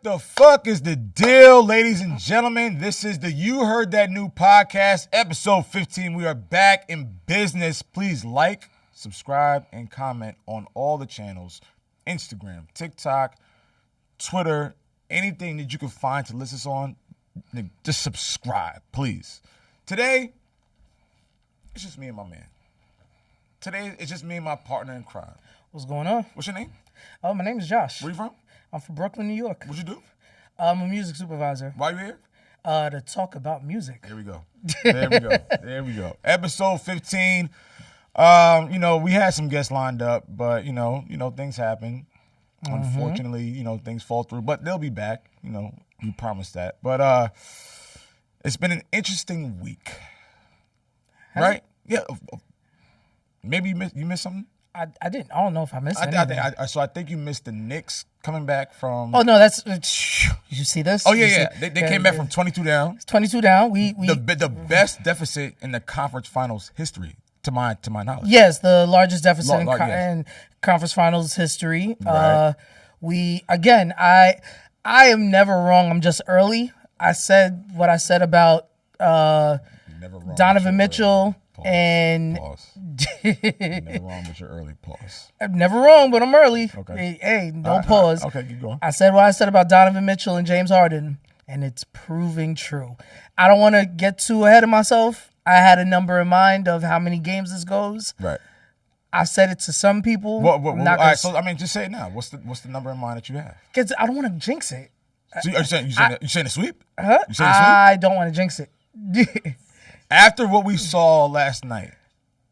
What the fuck is the deal, ladies and gentlemen? This is the You Heard That New podcast, episode 15. We are back in business. Please like, subscribe, and comment on all the channels. Instagram, TikTok, Twitter, anything that you can find to listen on. Just subscribe, please. Today, it's just me and my man. Today, it's just me and my partner in crime. What's going on? What's your name? Oh, my name is Josh. Where you from? I'm from Brooklyn, New York. What you do? I'm a music supervisor. Why you here? To talk about music. Here we go. There we go. Episode 15. We had some guests lined up, but things happen. Unfortunately, things fall through, but they'll be back. We promise that. But it's been an interesting week. Right? Yeah. Maybe you missed something? I didn't. I don't know if I missed anything. I think you missed the Knicks coming back from... Oh, no, that's... Did you see this? Oh, yeah. They came back from 22 down. It's 22 down. The best deficit in the conference finals history, to my knowledge. Yes, the largest deficit in conference finals history. Right. I am never wrong. I'm just early. I said what I said about Donovan Mitchell. Pause. And Pause. Never wrong, but you're early. Pause. I'm never wrong, but I'm early. Okay. Hey, no pause. Okay, keep going. I said what I said about Donovan Mitchell and James Harden, and it's proving true. I don't want to get too ahead of myself. I had a number in mind of how many games this goes. Right. I said it to some people. All right, so just say it now. What's the number in mind that you have? Because I don't want to jinx it. So you saying a sweep? Huh? You saying a sweep? I don't want to jinx it. After what we saw last night,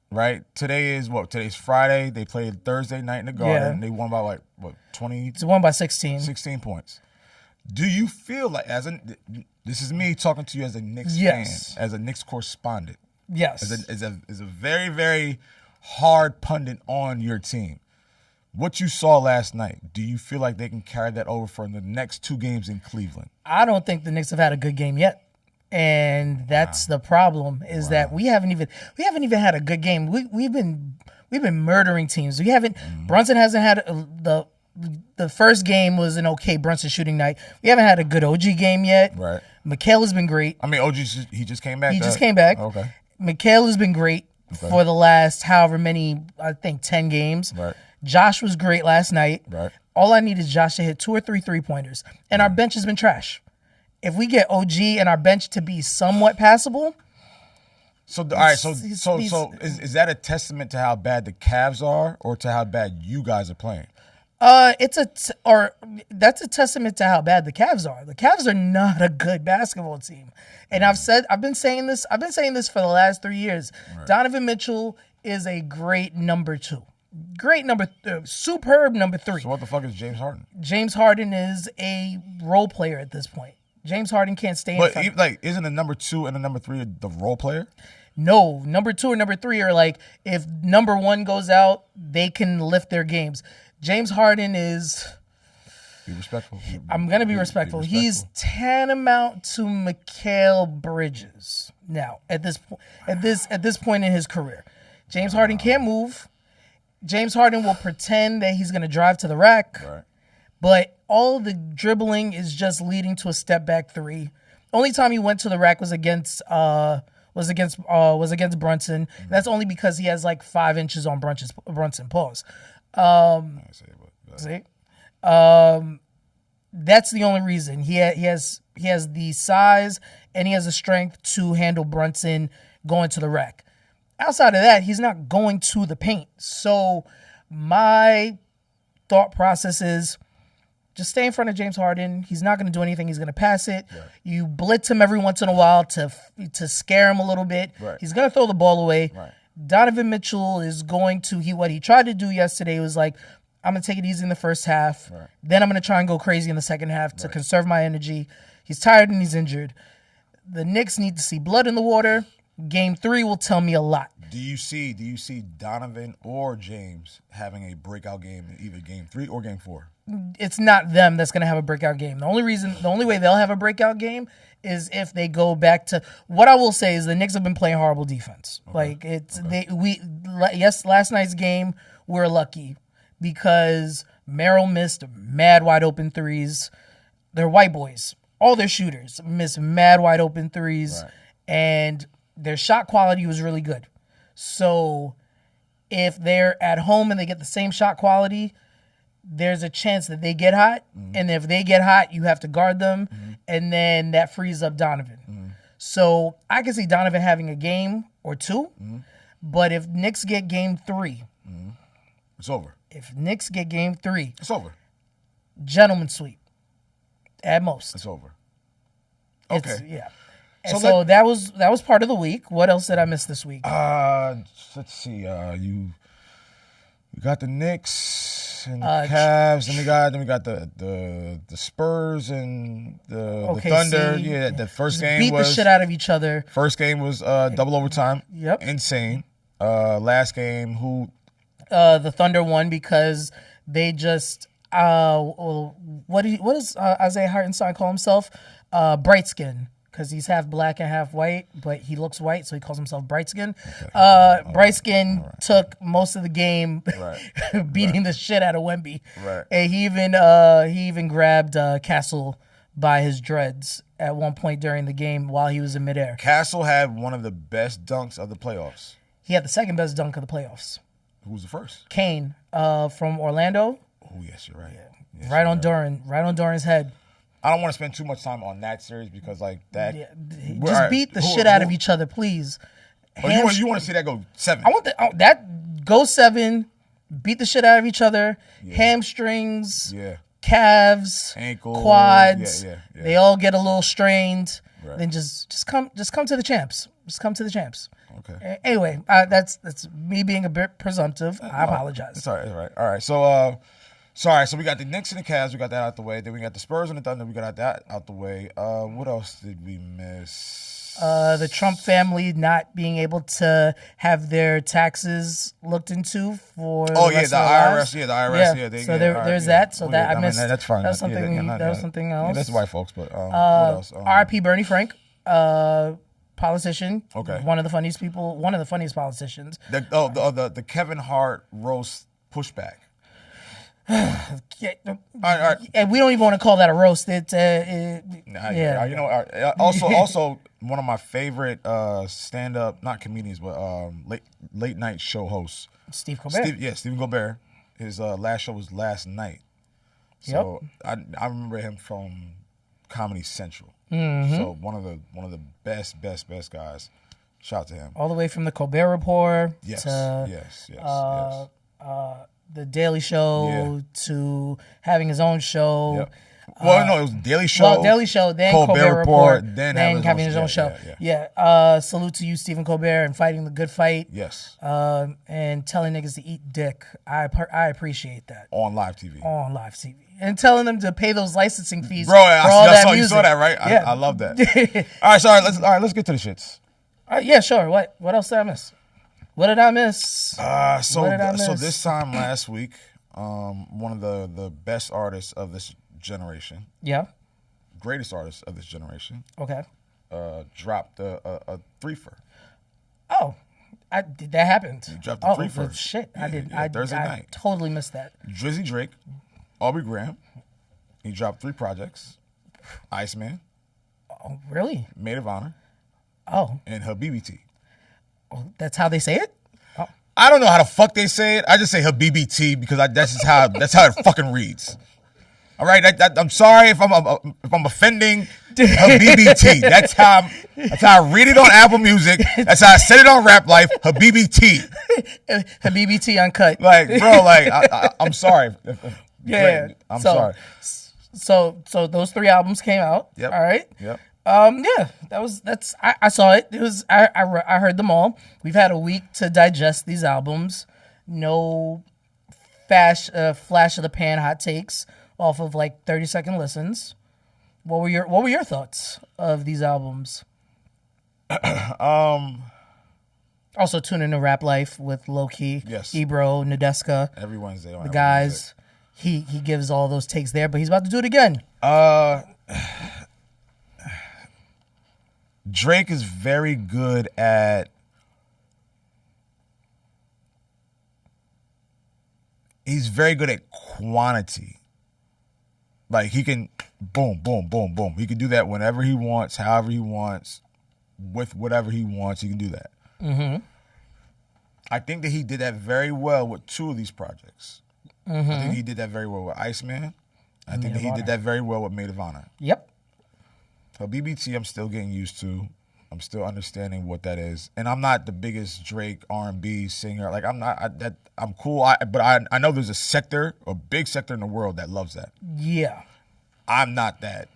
right? Today's Friday. They played Thursday night in the Garden. Yeah. They won by 20? It's won by 16. 16 points. Do you feel like, this is me talking to you as a Knicks fan, as a Knicks correspondent. Yes. As a very, very hard pundit on your team. What you saw last night, do you feel like they can carry that over for the next 2 games in Cleveland? I don't think the Knicks have had a good game yet. And that's the problem is that we haven't even had a good game. We've been murdering teams. Brunson hasn't had the first game was an okay Brunson shooting night. We haven't had a good OG game yet. Right. Mikal has been great. I mean, OG he just came back. He just came back. Okay. Mikal has been great for the last however many, I think 10 games. Right. Josh was great last night. Right. All I need is Josh to hit 2 or 3 3-pointers. And our bench has been trash. If we get OG and our bench to be somewhat passable. So is that a testament to how bad the Cavs are, or to how bad you guys are playing? That's a testament to how bad the Cavs are. The Cavs are not a good basketball team, and I've been saying this for the last 3 years. Right. Donovan Mitchell is a great number 2, superb number 3. So what the fuck is James Harden? James Harden is a role player at this point. James Harden can't stay in front. But isn't the number 2 and the number 3 the role player? No, number 2 and number 3 are like, if number 1 goes out, they can lift their games. James Harden is... Be respectful. I'm going to be respectful. He's tantamount to Mikal Bridges now at this point in his career. James Harden can't move. James Harden will pretend that he's going to drive to the rack. Right. But all the dribbling is just leading to a step back 3. Only time he went to the rack was against Brunson. Mm-hmm. That's only because he has like 5 inches on Brunson. Pause. See? That's the only reason. He has the size and he has the strength to handle Brunson going to the rack. Outside of that, he's not going to the paint. So my thought process is, just stay in front of James Harden. He's not going to do anything. He's going to pass it. Right. You blitz him every once in a while to scare him a little bit. Right. He's going to throw the ball away. Right. Donovan Mitchell is going to what he tried to do yesterday was like, I'm going to take it easy in the first half. Right. Then I'm going to try and go crazy in the second half to conserve my energy. He's tired and he's injured. The Knicks need to see blood in the water. Game 3 will tell me a lot. Do you see Donovan or James having a breakout game in either Game 3 or Game 4? It's not them that's going to have a breakout game. The only way they'll have a breakout game is if they go back to what I will say is the Knicks have been playing horrible defense. Okay. Last night's game we're lucky because Merrill missed mad wide open threes. they're white boys. All their shooters miss mad wide open threes, Right. and their shot quality was really good. So if they're at home and they get the same shot quality, there's a chance that they get hot. And if they get hot, you have to guard them. And then that frees up Donovan. So I can see Donovan having a game or two. But if Knicks get game 3, It's over. if Knicks get game 3, It's over. gentleman sweep at most. It's over. It's- Okay. yeah. So And so that was part of the week. What else did I miss this week? Let's see. We got the Knicks and the Cavs, and then we got the Spurs and the Thunder. Yeah, the first game beat was the shit out of each other. First game was double overtime. Yep. Insane. Last game, who? The Thunder won because they just what does Isaiah Hartenstein call himself? Bright skin, because he's half black and half white, but he looks white, so he calls himself bright skin. Bright skin took most of the game, beating the shit out of Wemby. Right. And he even grabbed Castle by his dreads at one point during the game while he was in midair. Castle had one of the best dunks of the playoffs. He had the second best dunk of the playoffs. Who was the first? Kane from Orlando. Oh, yes, you're right. Yes, Right you're on Duran. Right on Duran's head. I don't want to spend too much time on that series because, like, that. Yeah, All just right, beat the who- shit out who- of each other, please. Oh, you want to see that go 7? I want that go 7, beat the shit out of each other. Hamstrings, Yeah. calves, Ankle, quads. yeah. They all get a little strained. Right. Then just come to the champs. Just come to the champs. Okay. Anyway, that's me being a bit presumptive. I apologize. It's all right. It's all right. All right. So, sorry. So we got the Knicks and the Cavs. We got that out the way. Then we got the Spurs and the Thunder. We got that out the way. What else did we miss? The Trump family not being able to have their taxes looked into for Oh the yeah, rest the of their IRS. lives. Yeah, the IRS. Yeah. So there's that. So that I missed. That's fine. That was something. That was something else. Yeah, that's white folks. But what else? R.I.P. Bernie Frank, politician. Okay. One of the funniest people. One of the funniest politicians. The Kevin Hart roast pushback. Yeah, All right. and we don't even want to call that a roast. It's Yeah. You know. Also, one of my favorite stand-up, not comedians, but late night show hosts. Steve Colbert. Stephen Colbert. His last show was last night. So I remember him from Comedy Central. So one of the best guys. Shout out to him. All the way from the Colbert Report. Yes. To, Yes. the Daily Show to having his own show. Yep. Well, no, it was Daily Show. Well, Daily Show, then Colbert Report, then having his own show. Yeah. Salute to you, Stephen Colbert, and fighting the good fight. Yes. And telling niggas to eat dick. I appreciate that. On live TV. On live TV. And telling them to pay those licensing fees. Bro, I saw you music. saw that, right? Yeah. I love that. All right, sorry. Let's get to the shits. Yeah, sure. What else did I miss? What did I miss? So What did I miss? this time last week, one of the best artists of this generation, Yeah. greatest artists of this generation, Okay. dropped a threefer. Oh, that happened. You dropped the threefer. Shit, Yeah, I did. yeah, Thursday I night. totally missed that. Drizzy Drake, Aubrey Graham. He dropped 3 projects: Iceman, Oh, really? Maid of Honor, Oh, and Habibi. that's how they say it? Oh. I don't know how the fuck they say it. I just say Habibi because that's just how it fucking reads. All right, I'm sorry if I'm offending Habibi. That's how I read it on Apple Music. That's how I said it on Rap Life. Habibi. Habibi uncut. Like, bro, I'm sorry. Yeah. I'm sorry. So those 3 albums came out. Yep. All right. Yep. Yeah, I saw it. It was I heard them all. We've had a week to digest these albums. No flash of the pan hot takes off of like 30-second listens. What were your thoughts of these albums? Also tune in to Rap Life with LowKey, Yes. Ebro, Nadeska, Every Wednesday on the Apple guys. He gives all those takes there, but he's about to do it again. Music. Drake is very good at quantity. Like he can boom, boom, boom, boom. He can do that whenever he wants, however he wants, with whatever he wants. He can do that. Mm-hmm. I think that he did that very well with two of these projects. Mm-hmm. I think he did that very well with Iceman. I think that he did that very well with Maid of Honor. Yep. So BBT, I'm still getting used to. I'm still understanding what that is, and I'm not the biggest Drake R&B singer. Like I'm not. I'm cool, but I know there's a big sector in the world that loves that. Yeah. I'm not that.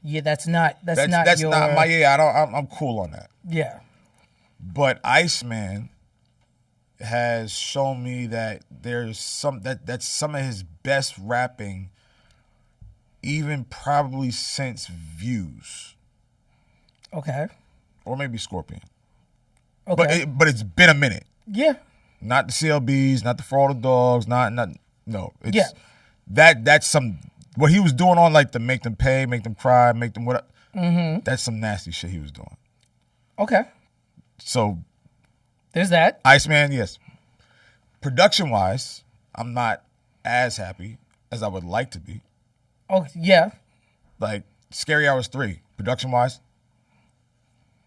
Yeah, that's not your... not my. Yeah, I'm cool on that. Yeah. But Iceman has shown me that there's that's some of his best rapping, even probably since Views. Okay. Or maybe Scorpion. Okay. But it's been a minute. Yeah. Not the CLBs, not the For All the Dogs, no. It's, yeah. That's some what he was doing on like the Make Them Pay, Make Them Cry, Make Them What. Mm-hmm. That's some nasty shit he was doing. Okay. So there's that. Iceman, yes. Production wise, I'm not as happy as I would like to be. Oh yeah. Like Scary Hours 3, production wise,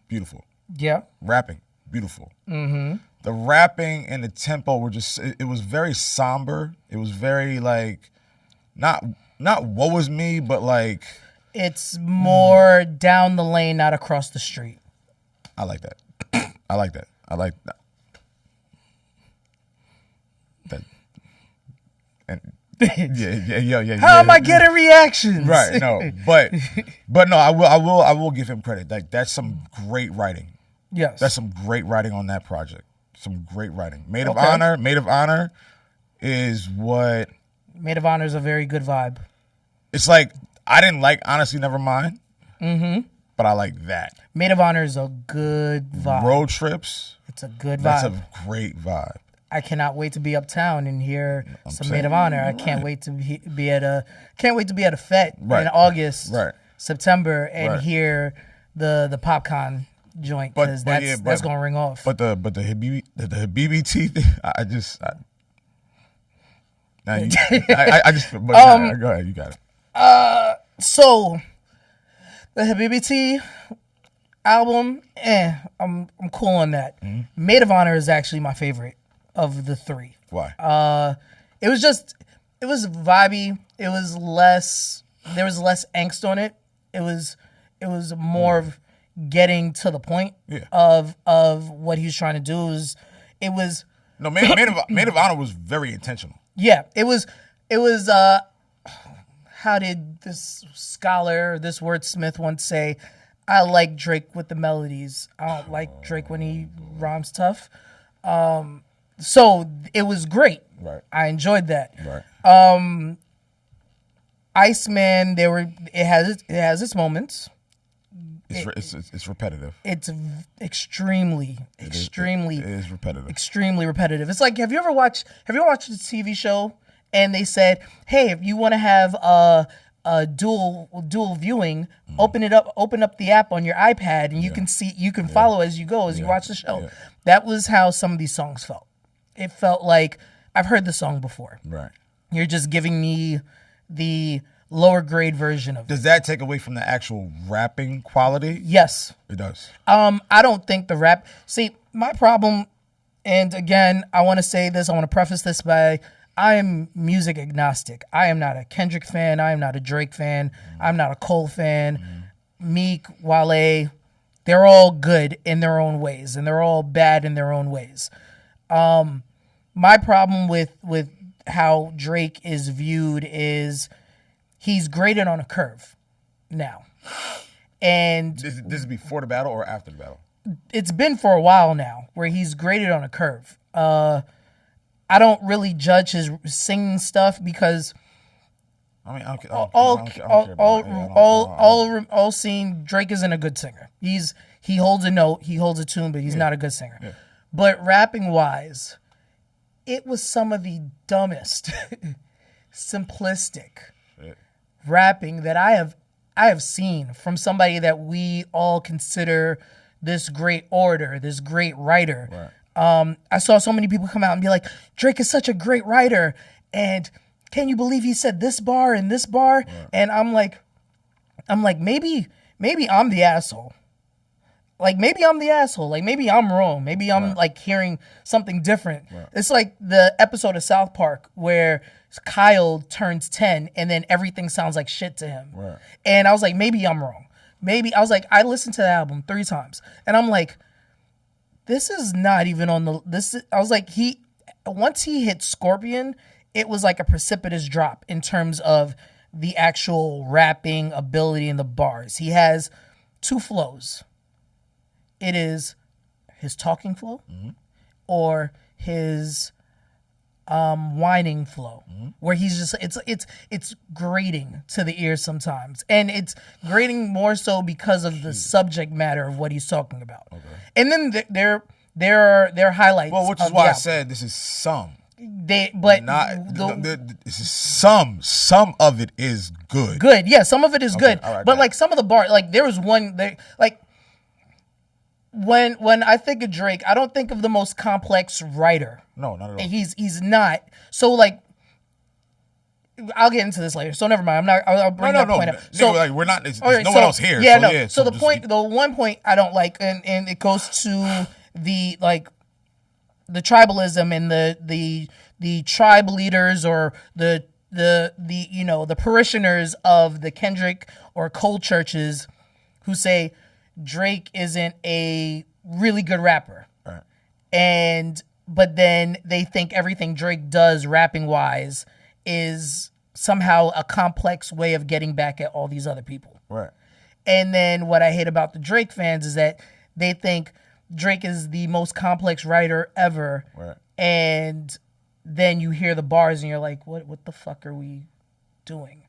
beautiful. Yeah. Rapping, beautiful. Mm-hmm. The rapping and the tempo were just, it was very somber. It was very like, not woe is me, but like. It's more down the lane, not across the street. I like that. I like that. And yeah. How am I getting reactions? Right, no, but no, I will give him credit. Like that's some great writing. Yes, that's some great writing on that project. Some great writing. Maid of Honor is what. Maid of Honor is a very good vibe. It's like I didn't like Honestly Nevermind. Mm-hmm. But I like that. Maid of Honor is a good vibe. Road Trips. It's a good vibe. That's a great vibe. I cannot wait to be uptown and hear some Maid of Honor. I can't wait to be at a fete in August, September, and hear the popcorn joint because that's gonna ring off. But the BBT thing, I just go ahead, you got it. So the Habibiti album, I'm cool on that. Mm-hmm. Maid of Honor is actually my favorite of the three. Why? It was vibey. There was less angst on it. It was more of getting to the point of what he was trying to do. Maid of Honor was very intentional. Yeah, it was how did this scholar, this wordsmith once say, I like Drake with the melodies. I don't like Drake when he rhymes tough. So it was great. Right. I enjoyed that. Right. Iceman, it has its moments. It's repetitive. It's extremely it is repetitive. Extremely repetitive. It's like have you ever watched a TV show and they said, hey, if you want to have a dual viewing, open up the app on your iPad and you can follow as you go as you watch the show. Yeah. That was how some of these songs felt. It felt like I've heard the song before. Right. You're just giving me the lower grade version of it. Does that take away from the actual rapping quality? Yes. It does. I don't think the rap... See, my problem, and again, I want to preface this by I am music agnostic. I am not a Kendrick fan. I am not a Drake fan. I'm not a Cole fan. Meek, Wale, they're all good in their own ways, and they're all bad in their own ways. My problem with how Drake is viewed is he's graded on a curve now. And this is before the battle or after the battle? It's been for a while now where he's graded on a curve. I don't really judge his singing stuff because all seen Drake isn't a good singer. He holds a note, he holds a tune, but he's not a good singer. Yeah. But rapping wise, it was some of the dumbest, simplistic rapping that I have seen from somebody that we all consider this great orator, this great writer. Right. I saw so many people come out and be like, Drake is such a great writer, and can you believe he said this bar and this bar? Right. And I'm like, I'm like, maybe I'm the asshole. Like, maybe I'm the asshole. Like, maybe I'm wrong. Maybe I'm, like, hearing something different. Right. It's like the episode of South Park where Kyle turns 10 and then everything sounds like shit to him. Right. And I was like, maybe I'm wrong. Maybe, I was like, I listened to the album 3 times. And I'm like, this is not even on the, I was like, once he hit Scorpion, it was like a precipitous drop in terms of the actual rapping ability in the bars. He has 2 flows. It is his talking flow or his whining flow, where he's just it's grating to the ear sometimes, and it's grating more so because of the subject matter of what he's talking about. Okay. And then there are highlights. Well, which is why I said this is some. This is some. Some of it is good. Good, yeah. Some of it is good, right, but like some of the bar, like there was one there, like. When I think of Drake, I don't think of the most complex writer. No, not at all. He's not. So like, I'll get into this later. So never mind. I'll bring that point up. So like, we're not. There's no one else here. Yeah, no. So the one point I don't like, and it goes to the tribalism and the tribe leaders or the parishioners of the Kendrick or Cole churches who say Drake isn't a really good rapper. Right. But then they think everything Drake does rapping wise is somehow a complex way of getting back at all these other people. Right. And then what I hate about the Drake fans is that they think Drake is the most complex writer ever. Right. And then you hear the bars and you're like, what the fuck are we doing?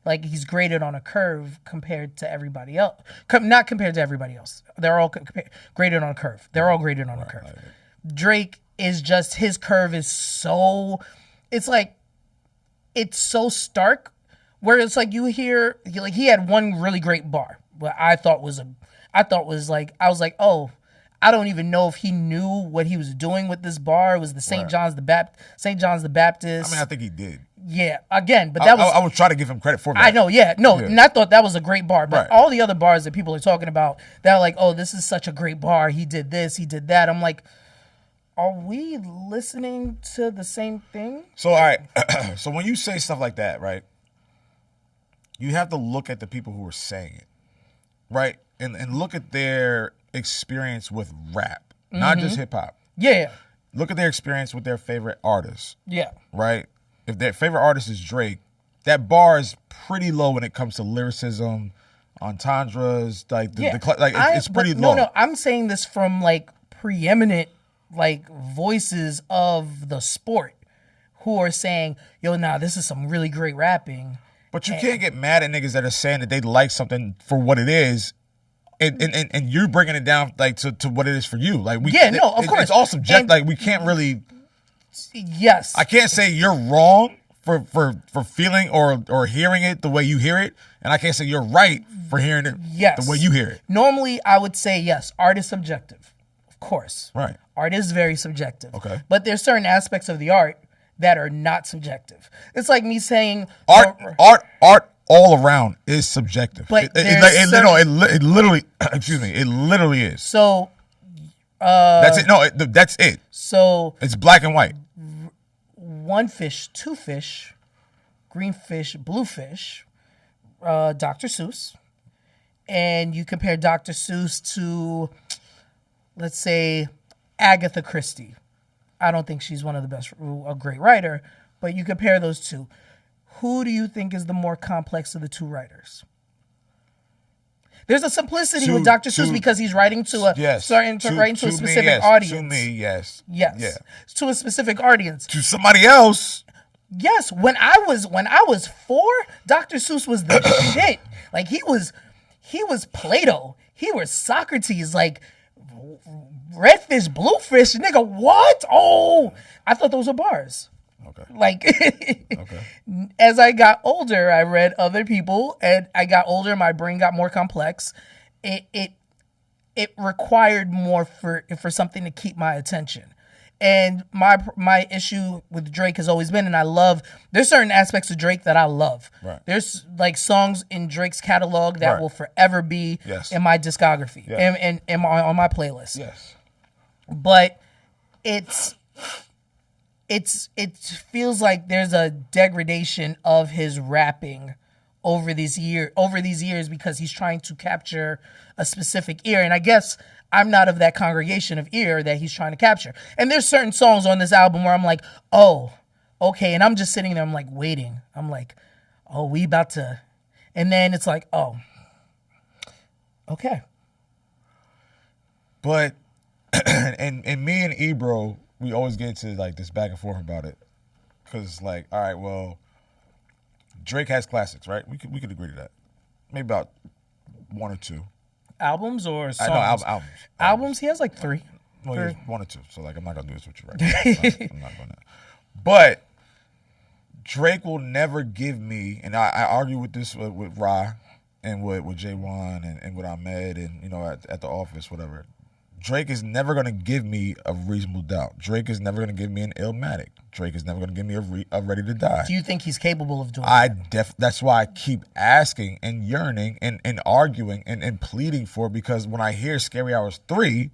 Like, he's graded on a curve compared to everybody else. Not compared to everybody else. They're all graded on a curve. They're all graded on a curve. Right. Drake is just, his curve is so, it's like, it's so stark, where it's like you hear, like, he had one really great bar, but I was like, oh, I don't even know if he knew what he was doing with this bar. It was the St. John's the Baptist. I mean, I think he did. Yeah, again, but that was... I would try to give him credit for that. I know, yeah. No, yeah. And I thought that was a great bar. But all the other bars that people are talking about, they're like, oh, this is such a great bar. He did this, he did that. I'm like, are we listening to the same thing? So, all right. So when you say stuff like that, right, you have to look at the people who are saying it, right? And look at their experience with rap, not just hip-hop. Yeah. Look at their experience with their favorite artists. Yeah. Right? If their favorite artist is Drake, that bar is pretty low when it comes to lyricism, entendres, like it's pretty low. No, I'm saying this from like preeminent like voices of the sport who are saying, yo, nah, this is some really great rapping. But you can't get mad at niggas that are saying that they like something for what it is. And you're bringing it down like to what it is for you. Like of course. It's all subjective. Like we can't really. Yes. I can't say you're wrong for feeling or hearing it the way you hear it, and I can't say you're right for hearing it the way you hear it. Normally, I would say yes. Art is subjective, of course. Right. Art is very subjective. Okay. But there's certain aspects of the art that are not subjective. It's like me saying art all around is subjective. But it literally excuse me, it literally is. So that's it. No, that's it. So it's black and white. One fish, two fish, green fish, blue fish, Dr. Seuss. And you compare Dr. Seuss to, let's say, Agatha Christie. I don't think she's one of the best, a great writer, but you compare those two. Who do you think is the more complex of the two writers? There's a simplicity with Dr. Seuss because he's writing to a specific audience. To me, yes. Yes. Yeah. To a specific audience. To somebody else. Yes. When I was 4, Dr. Seuss was the shit. Like he was Plato. He was Socrates. Like red fish, blue fish, nigga. What? Oh, I thought those were bars. Okay. Like, okay. As I got older, I read other people, and I got older. My brain got more complex. It required more for something to keep my attention, And my issue with Drake has always been, and there's certain aspects of Drake that I love. Right. There's like songs in Drake's catalog that Right. will forever be in my discography and on my playlist. Yes. But it feels like there's a degradation of his rapping over these years because he's trying to capture a specific ear. And I guess I'm not of that congregation of ear that he's trying to capture. And there's certain songs on this album where I'm like, oh, okay. And I'm just sitting there, I'm like waiting. I'm like, oh, we about to. And then it's like, oh, okay. But, and me and Ebro, we always get into like this back and forth about it. Because like, all right, well, Drake has classics, right? We could agree to that. Maybe about one or two. Albums or songs? No, albums. Albums, he has like 3. Well, he has 1 or 2. So like, I'm not gonna do this with you right now. I'm not gonna. But Drake will never give me, and I argue with this with Ra and with J1 and with Ahmed and at the office, whatever. Drake is never going to give me a reasonable doubt. Drake is never going to give me an Illmatic. Drake is never going to give me a Ready to Die. Do you think he's capable of doing that? That's why I keep asking and yearning and arguing and pleading for it, because when I hear Scary Hours 3,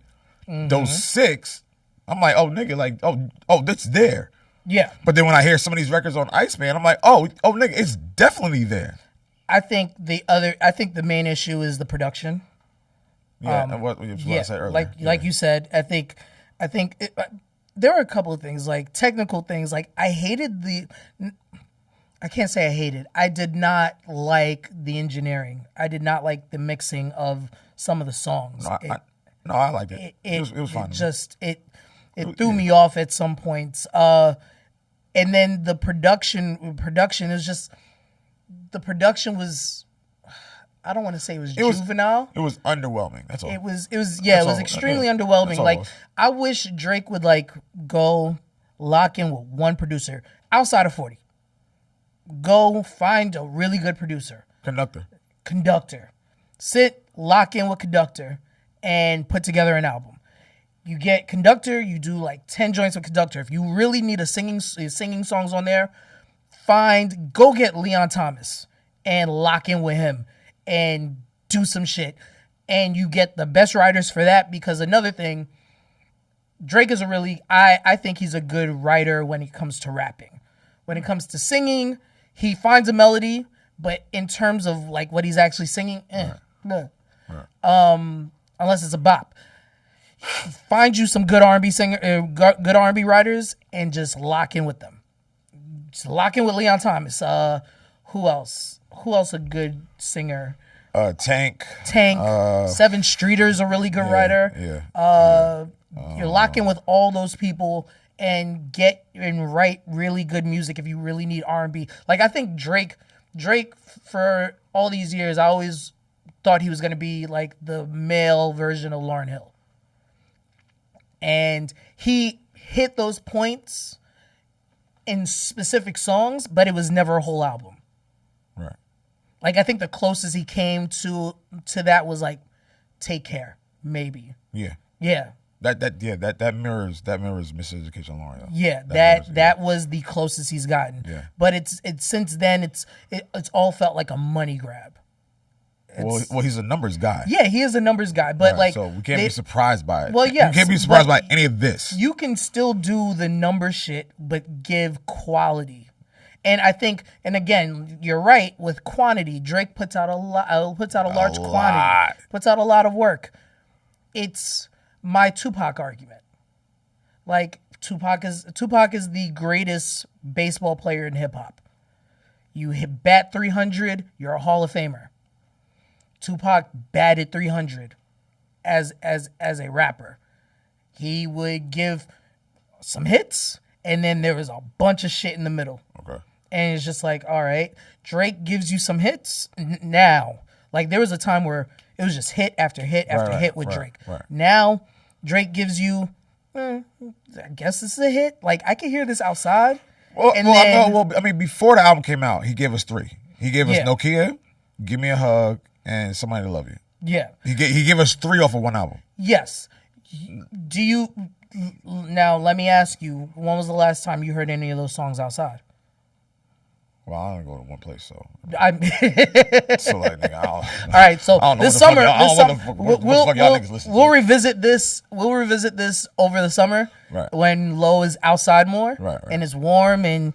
those 6, I'm like, oh, nigga, like, oh, that's there. Yeah. But then when I hear some of these records on Iceman, I'm like, oh, nigga, it's definitely there. I think the main issue is the production. Yeah, what I said earlier. Like you said, I think there are a couple of things, like technical things. Like I can't say I hated. I did not like the engineering. I did not like the mixing of some of the songs. I liked it. It was fine. It threw me off at some points. And then the production is just, the production was, I don't want to say it was juvenile. It was underwhelming. That's all. It was extremely underwhelming. Like, I wish Drake would like go lock in with one producer outside of 40. Go find a really good producer. Conductor. Sit, lock in with Conductor, and put together an album. You get Conductor, you do like 10 joints with Conductor. If you really need singing songs on there, go get Leon Thomas and lock in with him and do some shit. And you get the best writers for that, because another thing, Drake is I think he's a good writer when it comes to rapping. When it comes to singing, he finds a melody, but in terms of like what he's actually singing, no. Right. Unless it's a bop. Find you some good R&B good R&B writers, and just lock in with them. Just lock in with Leon Thomas. Who else? Who else a good singer? Tank. Seven Streeter's a really good writer. Yeah. You're locking with all those people and write really good music if you really need R&B. Like, I think Drake for all these years, I always thought he was going to be like the male version of Lauryn Hill. And he hit those points in specific songs, but it was never a whole album. Right. Like, I think the closest he came to that was like Take Care, maybe. Yeah. Yeah. That mirrors Miseducation of Lauryn Hill. Yeah, that was the closest he's gotten. Yeah. But it's since then it's all felt like a money grab. Well, he's a numbers guy. Yeah, he is a numbers guy, but right, so we can't be surprised by it. Well, yeah, you can't be surprised by any of this. You can still do the number shit, but give quality. And I think, and again, you're right with quantity. Drake puts out a large quantity, puts out a lot of work. It's my Tupac argument. Like, Tupac is the greatest baseball player in hip hop. You bat 300, you're a Hall of Famer. Tupac batted 300 as a rapper. He would give some hits, and then there was a bunch of shit in the middle. Okay. And it's just like, all right, Drake gives you some hits now. Like, there was a time where it was just hit after hit after hit with Drake. Right. Now, Drake gives you, I guess this is a hit. Like, I can hear this outside. I mean, before the album came out, he gave us 3. He gave us Nokia, Give Me a Hug, and Somebody to Love You. Yeah. He gave us 3 off of one album. Yes. Do you, Now, let me ask you, when was the last time you heard any of those songs outside? Well, I only go to one place, so. I'm So, like, nigga, All right, so this summer, we'll revisit this. We'll revisit this over the summer, right, when Low is outside more, right, and it's warm, and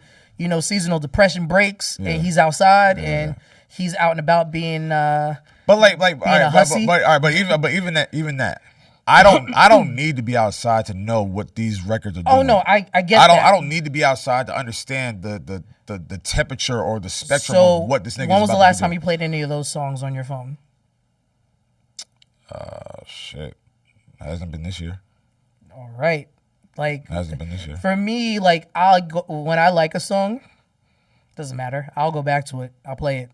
seasonal depression breaks, and he's outside, and he's out and about being. But even that. I don't need to be outside to know what these records are doing. Oh no, I get that. I don't need to be outside to understand the temperature or the spectrum of what this nigga is about. When was the last time you played any of those songs on your phone? Shit. It hasn't been this year. All right. Like, it hasn't been this year. For me, like, I'll go when I like a song, doesn't matter. I'll go back to it. I'll play it.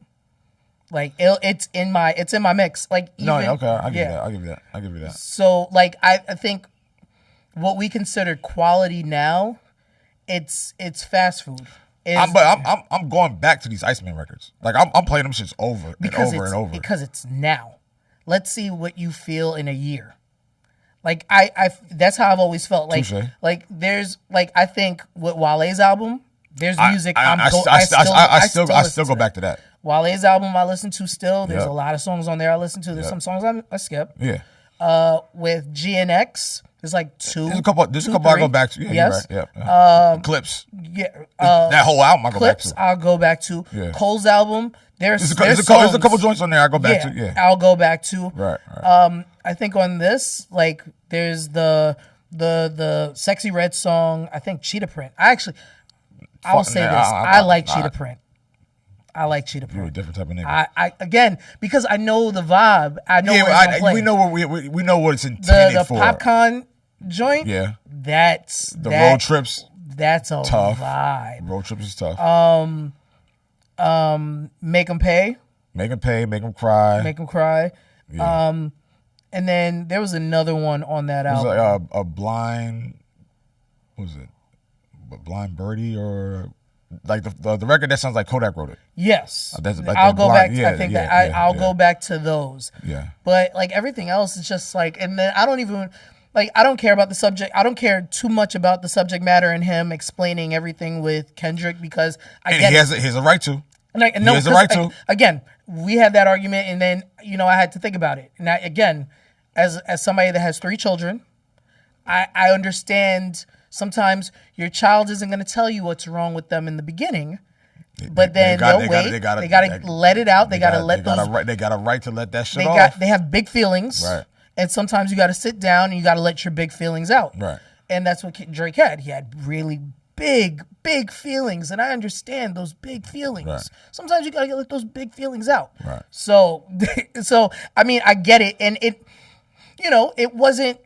Like it's in my mix. Like okay, I'll give you that. So like I think what we consider quality now, it's fast food. I'm going back to these Iceman records. Like I'm playing them shits over and over because it's now. Let's see what you feel in a year. Like I that's how I've always felt. Like Touché. Like there's like I think with Wale's album, there's music I still go back to that. Wale's album I listen to still. There's a lot of songs on there I listen to. There's some songs I skip. Yeah. With GNX, there's like two. There's a couple I go back to. Yeah, yes. You're right. Yeah. Clips. Yeah. That whole album I go back to. Clips I'll go back to. Yeah. Cole's album. There's a couple joints on there I go back to. Yeah. I'll go back to. Right. I think on this, like, there's the Sexy Red song. I think Cheetah Print. I will say this. I like Cheetah Print. I like Cheetah Print. You're a different type of nigga. I again, because I know the vibe. I know what it's we know what we know what it's intended for. The Popcorn joint. Yeah. That's road trips. That's a tough vibe. Road trips is tough. Make 'em pay. Make 'em pay. Make 'em cry. Make 'em cry. Yeah. And then there was another one on that album. It was like a blind. What was it? A blind birdie or. Like the record that sounds like Kodak wrote it. Yes, like I'll go back. Yeah, I think I'll go back to those. Yeah, but like everything else is just like, and then I don't even like. I don't care about the subject. I don't care too much about the subject matter and him explaining everything with Kendrick because he has a right to. He has a right to. Again, we had that argument, and then I had to think about it. And again, as somebody that has 3 children, I understand. Sometimes your child isn't going to tell you what's wrong with them in the beginning, but then they'll wait. They got to let it out. They got to let those. They got a right to let that shit off. They have big feelings, right? And sometimes you got to sit down and you got to let your big feelings out, right? And that's what Drake had. He had really big feelings, and I understand those big feelings. Right. Sometimes you got to let those big feelings out. Right. So I mean, I get it, and it wasn't.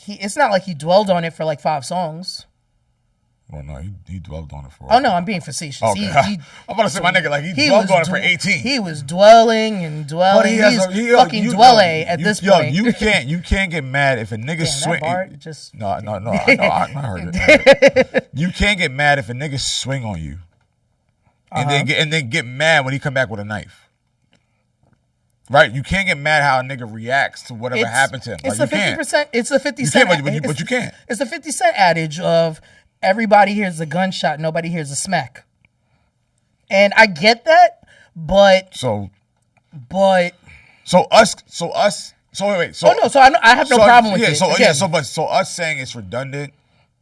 It's not like he dwelled on it for like 5 songs. Well, no, he dwelled on it for. Oh no, I'm being facetious. Okay. I'm about to say my nigga like he dwelled on it for 18. He was dwelling and dwelling. He's fucking dwelling at this point. You can't get mad if a nigga swing. No, I heard it. You can't get mad if a nigga swing on you, and then get mad when he come back with a knife. Right, you can't get mad how a nigga reacts to whatever happened to him. It's the 50%. It's the 50 cent. But you can't. It's the 50 cent adage of everybody hears a gunshot, nobody hears a smack. And I get that, but wait. So I have no problem with it. So us saying it's redundant.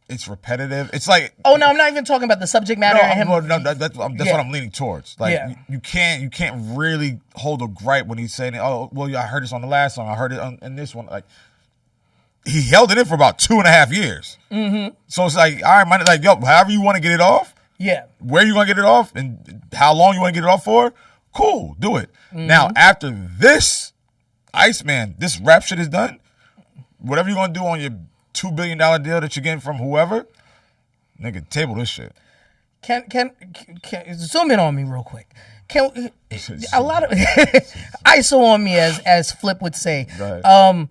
It's repetitive. It's like I'm not even talking about the subject matter. That's what I'm leaning towards. Like you can't really hold a gripe when he's saying, "Oh, well, I heard this on the last song. I heard it in this one." Like he held it in for about 2.5 years. Mm-hmm. So it's like, all right, man, like however you want to get it off. Yeah. Where you want to get it off and how long you want to get it off for? Cool, do it. Mm-hmm. Now after this, Iceman, this rap shit is done. Whatever you're gonna do on your $2 billion deal that you're getting from whoever, nigga, table this shit. Can zoom in on me real quick? Can a lot of ISO on me as Flip would say. Right.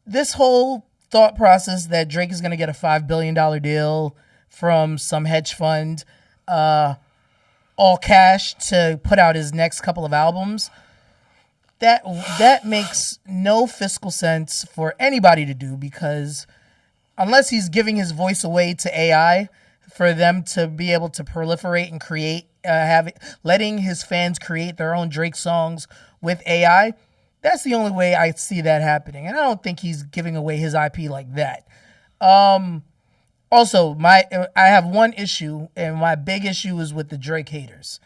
This whole thought process that Drake is going to get a $5 billion deal from some hedge fund, all cash to put out his next couple of albums. that makes no fiscal sense for anybody to do, because unless he's giving his voice away to AI for them to be able to proliferate and create, letting his fans create their own Drake songs with AI, that's the only way I see that happening. And I don't think he's giving away his IP like that. Also, I have one issue, and my big issue is with the Drake haters.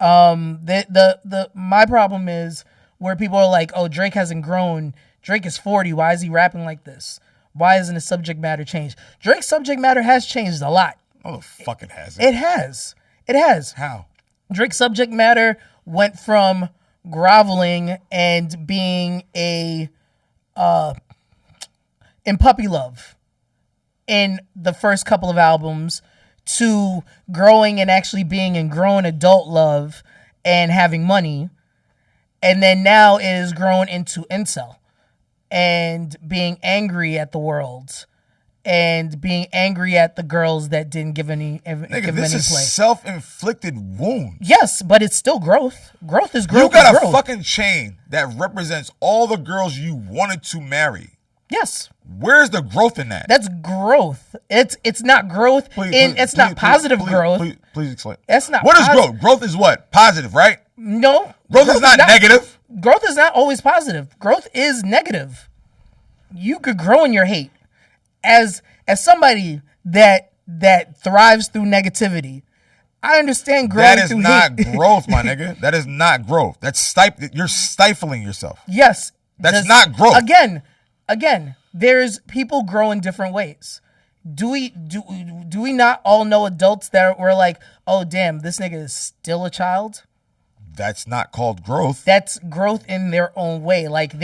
My problem is where people are like, "Oh, Drake hasn't grown. Drake is 40. Why is he rapping like this? Why isn't his subject matter changed?" Drake's subject matter has changed a lot. Oh, the fuck it hasn't. It has. It has. How? Drake's subject matter went from groveling and being in puppy love in the first couple of albums to growing and actually being in grown adult love and having money. And then now it has grown into incel and being angry at the world and being angry at the girls that didn't give any Nigga, this is self-inflicted wounds. Yes, but it's still growth. Growth is growth. You got is growth. a fucking chain that represents all the girls you wanted to marry. Yes. Where's the growth in that? That's growth. It's not growth. It's not positive growth. Please explain. That's not. What is growth? Growth is what? Positive, right? No. Growth is not negative. Growth is not always positive. Growth is negative. You could grow in your hate. As somebody that thrives through negativity, I understand growing through hate. That is not growth, my nigga. That is not growth. You're stifling yourself. Yes. That's not growth. Again, there's people grow in different ways. Do we not all know adults that were like, "Oh damn, this nigga is still a child"? That's not called growth. That's growth in their own way. Like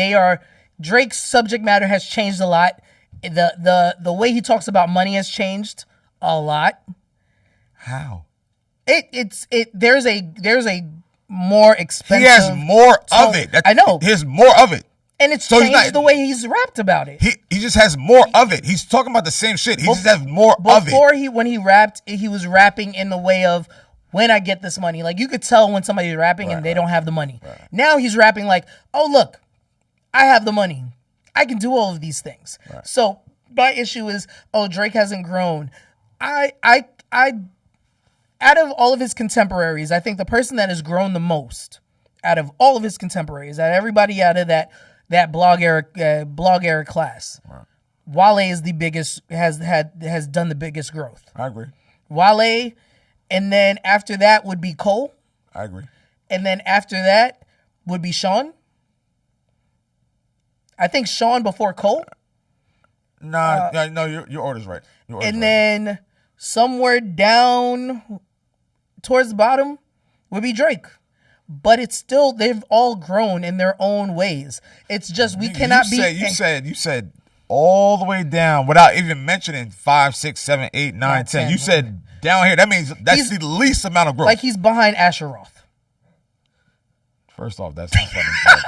Drake's subject matter has changed a lot. The way he talks about money has changed a lot. How? There's a more expensive. He has more of it. I know. He has more of it. And it's changed the way he's rapped about it. He just has more of it. He's talking about the same shit. He just has more of it. Before when he rapped, he was rapping in the way of, when I get this money. Like, you could tell when somebody's rapping and they don't have the money. Right. Now he's rapping like, "Oh, look, I have the money. I can do all of these things." Right. So my issue is, oh, Drake hasn't grown. I out of all of his contemporaries, I think the person that has grown the most out of all of his contemporaries, out of everybody out of that blog era class, right, Wale is the biggest, has done the biggest growth. I agree. Wale, and then after that would be Cole. I agree. And then after that would be Sean. I think Sean before Cole. No, your order's right. Then somewhere down towards the bottom would be Drake. But it's still, they've all grown in their own ways. It's just we cannot be. You said all the way down without even mentioning 5, 6, 7, 8, 9, 10. You said down here. That means that's the least amount of growth. Like he's behind Asher Roth. First off, that's not funny.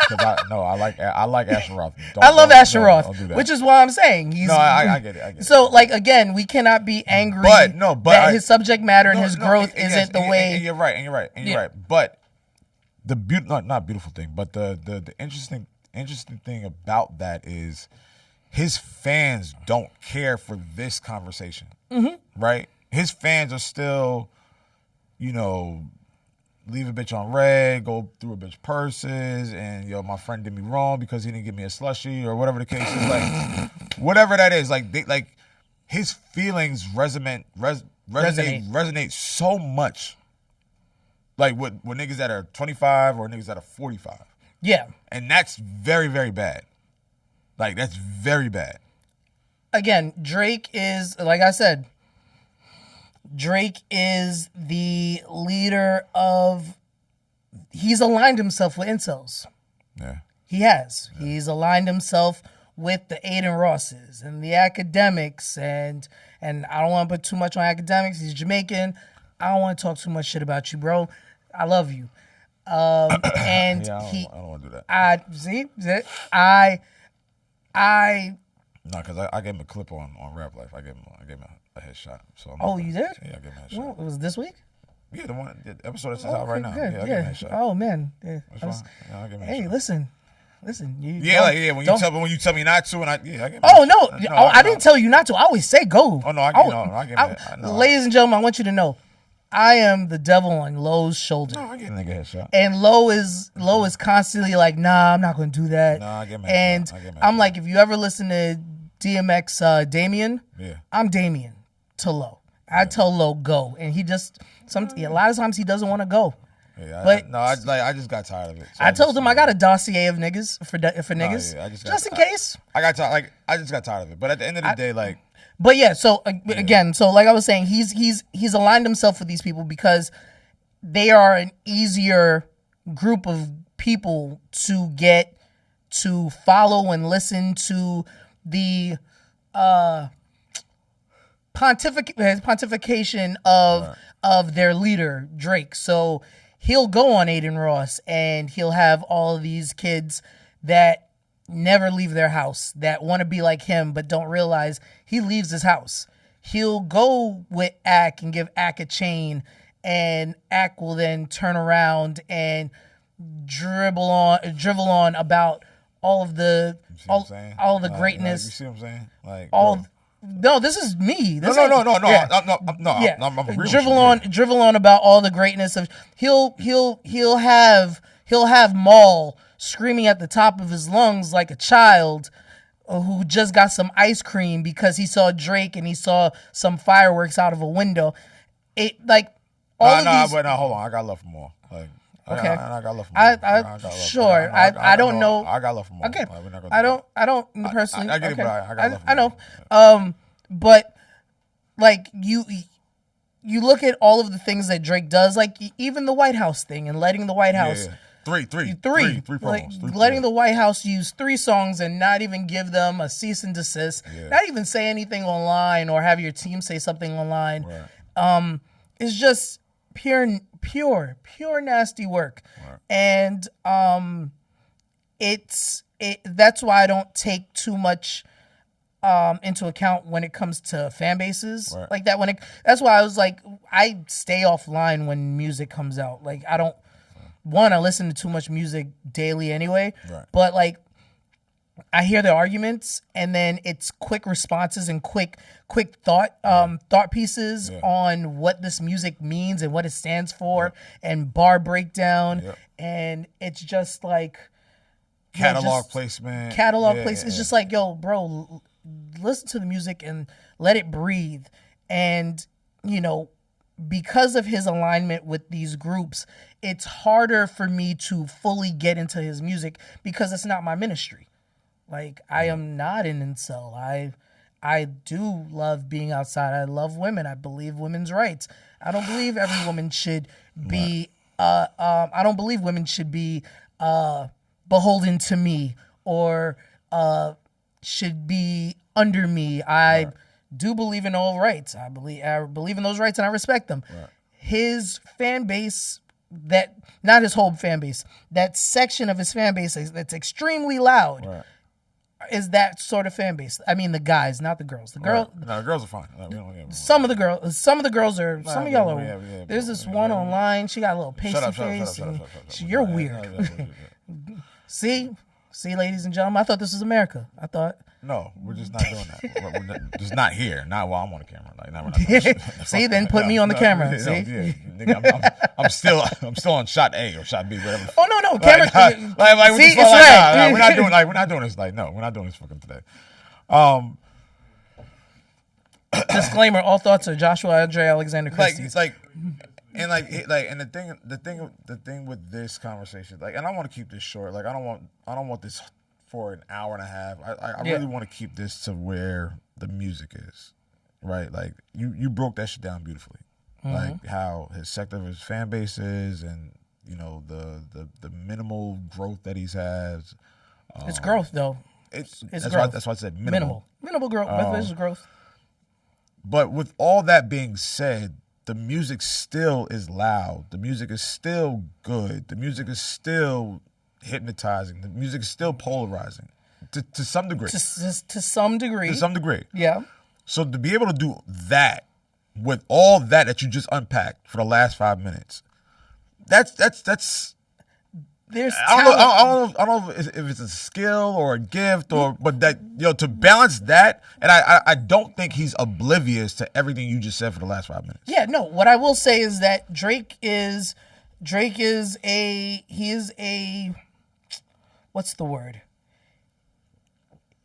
Because I like Asher Roth. I love Asher Roth, which is why I'm saying he's. No, I get it. So, like, again, we cannot be angry that his subject matter and his growth isn't the way. And you're right. But the not beautiful thing, but the interesting thing about that is his fans don't care for this conversation, right? His fans are still, leave a bitch on red, go through a bitch purses, and my friend did me wrong because he didn't give me a slushie or whatever the case is. Like, whatever that is, like his feelings resonate so much. Like with niggas that are 25 or niggas that are 45. Yeah. And that's very, very bad. Like, that's very bad. Again, Drake is, like I said, Drake is the leader of, he's aligned himself with incels. Yeah. He has. Yeah. He's aligned himself with the Aiden Rosses and the academics, and I don't want to put too much on academics. He's Jamaican. I don't want to talk too much shit about you, bro. I love you. And I don't want to do that. No, because I gave him a clip on Rap Life. I gave him a headshot. So you did? Yeah, I gave him a headshot. Well, was it this week? Yeah, the episode that's out right now. Good, yeah, I gave him a headshot. Oh, man. That's fine. Yeah, I gave him a headshot. Hey, listen. Listen, when you tell me not to, and I get oh no, I didn't tell you not to. I always say go. Oh no, I get mad. Ladies and gentlemen, I want you to know, I am the devil on Low's shoulder. No, I get a nigga headshot. And Low is constantly like, nah, I'm not going to do that. No, I get mad. And I'm like, if you ever listen to DMX Damien, I'm Damien to Low. I tell Low go, and he just a lot of times he doesn't want to go. Yeah, I just got tired of it. So I told him I got a dossier of niggas for niggas, just in case. I got tired. I just got tired of it. But at the end of the day, like. But yeah, so again, so like I was saying, he's aligned himself with these people because they are an easier group of people to get to follow and listen to the pontification of their leader, Drake. So he'll go on Aiden Ross and he'll have all of these kids that never leave their house, that want to be like him but don't realize he leaves his house. He'll go with Ack and give Ack a chain, and Ack will then turn around and drivel on about all of the greatness. You see what I'm saying? Like no, this is me. No. Yeah. I'm agreeing drivel on about all the greatness of. He'll have Maul screaming at the top of his lungs like a child who just got some ice cream because he saw Drake and he saw some fireworks out of a window. It like all of these. But hold on, I got love for Maul. Like, okay, I got love for Maul. Sure. I don't know. I got love for Maul. Okay, like, I don't personally. I get it, but I got love for Maul. I know. But like you look at all of the things that Drake does, like even the White House thing and letting the White House. Yeah. Three promos. Like, letting the White House use 3 songs and not even give them a cease and desist, not even say anything online or have your team say something online. Right. It's just pure nasty work. Right. And that's why I don't take too much into account when it comes to fan bases like that. That's why I was like, I stay offline when music comes out. Like I don't. One, I listen to too much music daily anyway, but like I hear the arguments and then it's quick responses and quick thought pieces on what this music means and what it stands for and bar breakdown. And it's just like catalog placement. It's just like, yo, bro, listen to the music and let it breathe. And, because of his alignment with these groups, it's harder for me to fully get into his music because it's not my ministry. Like, I am not an incel. I do love being outside. I love women. I believe women's rights. I don't believe every woman should be I don't believe women should be beholden to me or should be under me. I do believe in all rights. I believe in those rights and I respect them. His fan base, not his whole fan base, that section of his fan base that's extremely loud is that sort of fan base. I mean the guys, not the girls. The girls are fine. Some of the girls are some of y'all are there's this one online, she got a little pasty face. You're weird. See, ladies and gentlemen, I thought this was America. No, we're just not doing that. We're just not here. Not while I'm on the camera. Like, we're not doing See, then put me on the camera. See, nigga, I'm still on shot A or shot B, whatever. Oh no, camera. See, it's right. We're not doing this. Like, no, we're not doing this fucking today. Disclaimer: all thoughts are Joshua Andre Alexander Christie. And the thing with this conversation, like, and I want to keep this short. Like, I don't want this for an hour and a half. I really want to keep this to where the music is, right? Like you broke that shit down beautifully, like how his sector of his fan base is, and the minimal growth that he's has. It's growth though. That's why I said minimal growth. This is growth. But with all that being said, the music still is loud. The music is still good. The music is still hypnotizing. The music is still polarizing to some degree. To some degree. To some degree. Yeah. So to be able to do that with all that you just unpacked for the last 5 minutes, that's there's I don't know. talent. I don't know if it's a skill or a gift but that to balance that, and I don't think he's oblivious to everything you just said for the last 5 minutes. Yeah, no. What I will say is that Drake is a what's the word?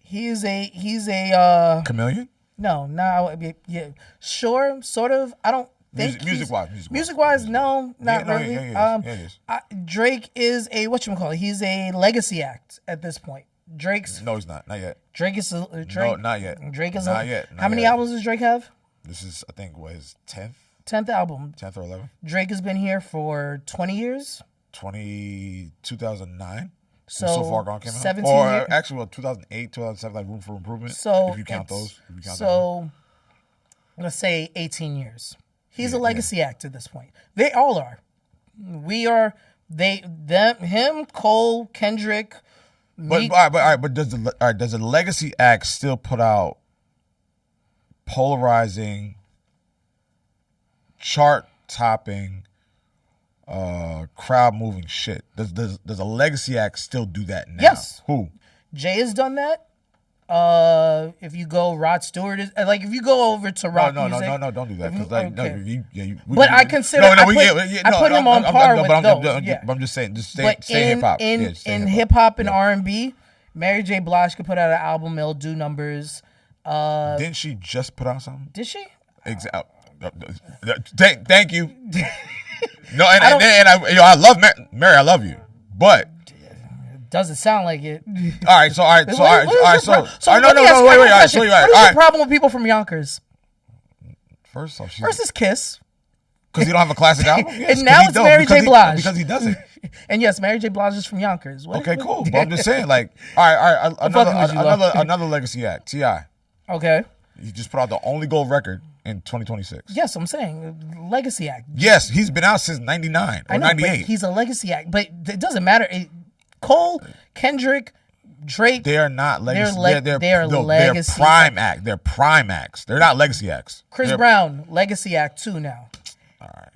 He's a Chameleon. no, yeah, sure, sort of. I don't think music wise, no, not really. Drake is a whatchamacallit. He's a legacy act at this point. No, he's not yet. Drake is no, not yet. Drake is not yet. How many albums does Drake have? This is, I think, his 10th album. 10th or 11th. Drake has been here for 20 years. 2009. So Far Gone came out. 17 or years. Actually, 2008, 2007, like Room for Improvement. So if you count those. Let's say 18 years. He's a legacy act at this point. They all are. We are. Him, Cole, Kendrick. But does the legacy act still put out polarizing, chart-topping, crowd-moving shit? Does a legacy act still do that now? Yes. Who? Jay has done that. If you go, Rod Stewart is if you go over to rock music. No, don't do that. But I consider I put him on par with those. Yeah. I'm just saying, stay hip hop. In hip hop and R&B, Mary J. Blige could put out an album. It'll do numbers. Didn't she just put out something? Did she? Exactly. Thank you. No, I love Mary. I love you, but. Doesn't sound like it. All right. So wait. What's the problem with people from Yonkers? First is Kiss. Because you don't have a classic album? Yes, and now it's Mary J. Blige. Because he doesn't. And yes, Mary J. Blige is from Yonkers. Okay, cool. But I'm just saying, all right, another legacy act, T.I. Okay. He just put out the only gold record in 2026. Yes, I'm saying legacy act. Yes, he's been out since 99 or 98. He's a legacy act, but it doesn't matter. Cole, Kendrick, Drake. They are not legacy. They're legacy. They're prime act. They're prime acts. They're not legacy acts. Chris Brown, legacy act too now. All right.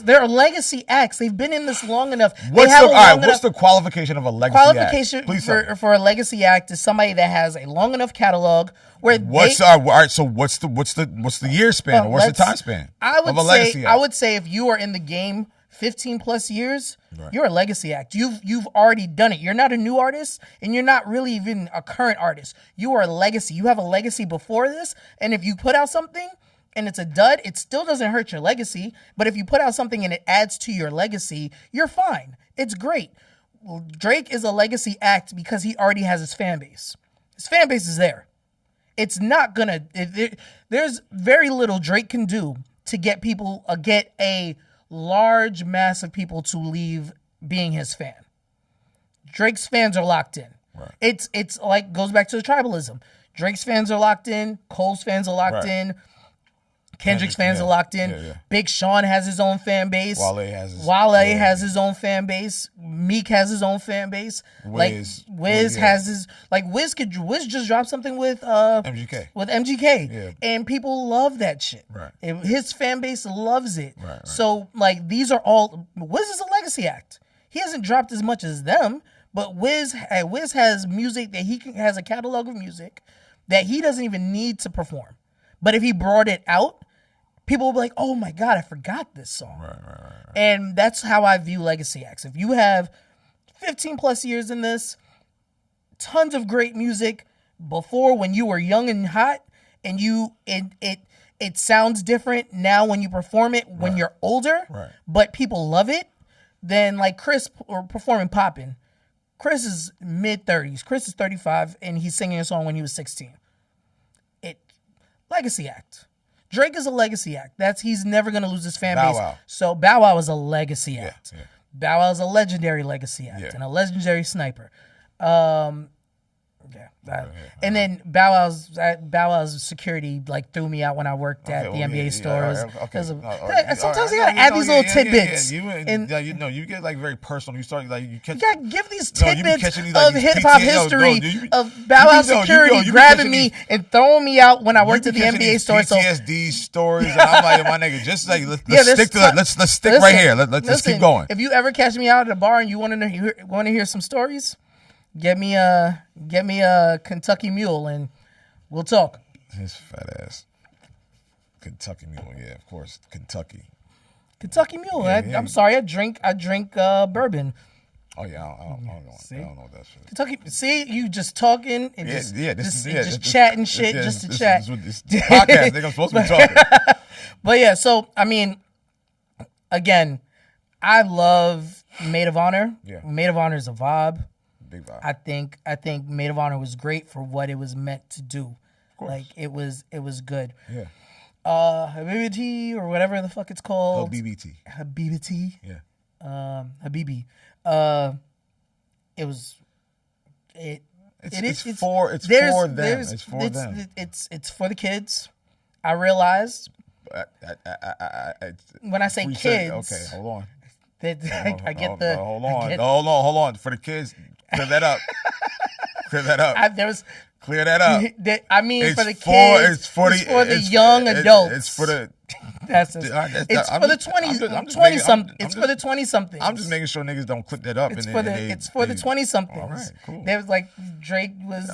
They're legacy acts. They've been in this long enough. What's the qualification of a legacy qualification act? for a legacy act is somebody that has a long enough catalog where all right, so what's the year span or what's the time span of a legacy act? I would say if you are in the game 15 plus years, you're a legacy act. You've already done it. You're not a new artist, and you're not really even a current artist. You are a legacy. You have a legacy before this, and if you put out something and it's a dud, it still doesn't hurt your legacy. But if you put out something and it adds to your legacy, you're fine. It's great. Drake is a legacy act because he already has his fan base. His fan base is there. It's not gonna. There's very little Drake can do to get a large mass of people to leave being his fan. Drake's fans are locked in. Right. It's like goes back to the tribalism. Drake's fans are locked in. Cole's fans are locked in. Kendrick's fans are locked in. Yeah. Big Sean has his own fan base. Wale has his own fan base. Meek has his own fan base. Wiz has his Wiz just dropped something with MGK. Yeah. And people love that shit. Right. His fan base loves it. Right. So these are all Wiz is a legacy act. He hasn't dropped as much as them, but Wiz has music that has a catalog of music that he doesn't even need to perform. But if he brought it out, people will be like, oh my God, I forgot this song. Right. And that's how I view legacy acts. If you have 15 plus years in this, tons of great music before when you were young and hot, and it sounds different now when you perform it when you're older, but people love it, then like Chris or performing Poppin'. Chris is mid-30s. Chris is 35, and he's singing a song when he was 16. Legacy act. Drake is a legacy act. He's never going to lose his fan base. Wow. So Bow Wow is a legacy act. Yeah. Bow Wow is a legendary legacy act and a legendary sniper. Yeah, and then Bow Wow's security like threw me out when I worked at the NBA stores. Sometimes you gotta add these little tidbits. You get like very personal. You start like you gotta give these tidbits of hip hop history of Bow Wow's security grabbing me and throwing me out when I worked at the NBA store. PTSD stories, and I'm like, my nigga, just like let's stick to that. Let's stick right here. Let's keep going. If you ever catch me out at a bar and you want to hear some stories, get me a Kentucky Mule and we'll talk. His fat ass. Kentucky Mule, yeah, of course, Kentucky Mule. I'm sorry, I drink bourbon. Oh yeah, I don't know that shit. Kentucky. See, you just talking and just chatting shit just to chat. This podcast, I'm supposed to be talking. But yeah, so I mean, again, I love Maid of Honor. Yeah. Maid of Honor is a vibe. Big vibe. I think Maid of Honor was great for what it was meant to do. Like it was good. Yeah. Habibiti or whatever the fuck it's called. Habibiti. Yeah. Habibi. It's for them. It's for the kids. I realized when I say kids. Okay, hold on. I get the. Hold on. For the kids, clear that up. Clear that up. Clear that up. I mean, it's for the kids. It's for the young adults. It's for the. It's for the 20-something. It's for the 20-somethings. I'm just making sure niggas don't clip that up. It's for the 20-somethings. All right, cool. There was like Drake was.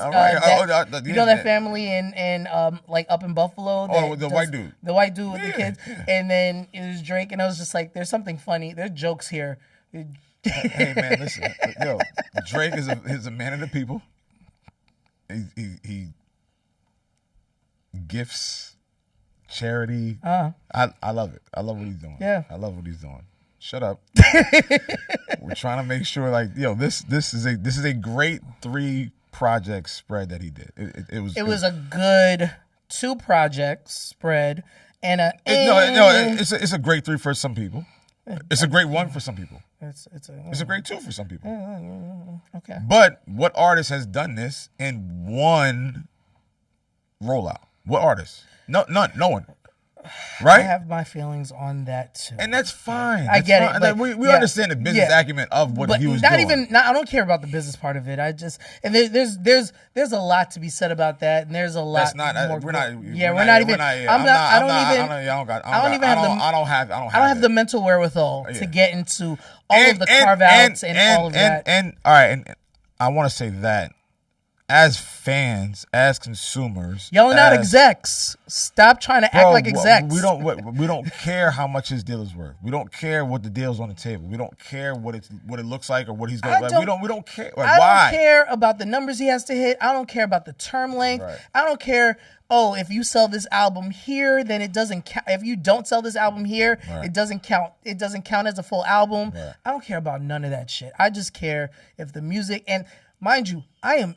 You know that family in like up in Buffalo. The white dude. The white dude with the kids, and then it was Drake, and I was just like, "There's something funny. There's jokes here." Hey man, listen, yo, Drake is a man of the people. He gifts. Charity. I love it. I love what he's doing. Yeah. I love what he's doing. Shut up. We're trying to make sure, like, this is a great 3-project spread that he did. It was a good 2-project spread and it's a great 3 for some people. It's a great 1 for some people. It's a great 2 for some people. Okay. But what artist has done this in one rollout? What artist? No one. Right? I have my feelings on that too. And that's fine. I get it. But we understand the business acumen of what he was doing. I don't care about the business part of it. There's a lot to be said about that, and there's a lot. That's not. More we're not. Yeah, we're not even. I don't have the mental wherewithal to get into all of the carve outs and all of that. And all right, and I want to say that. As fans, as consumers, yelling out execs. Stop trying to act like execs. We don't care how much his deal is worth. We don't care what the deal's on the table. We don't care what it looks like or what he's going. We don't care. I don't care about the numbers he has to hit. I don't care about the term length. Right. I don't care. Oh, if you sell this album here, then it doesn't count. If you don't sell this album here, it doesn't count. It doesn't count as a full album. Right. I don't care about none of that shit. I just care if the music and. Mind you, I'm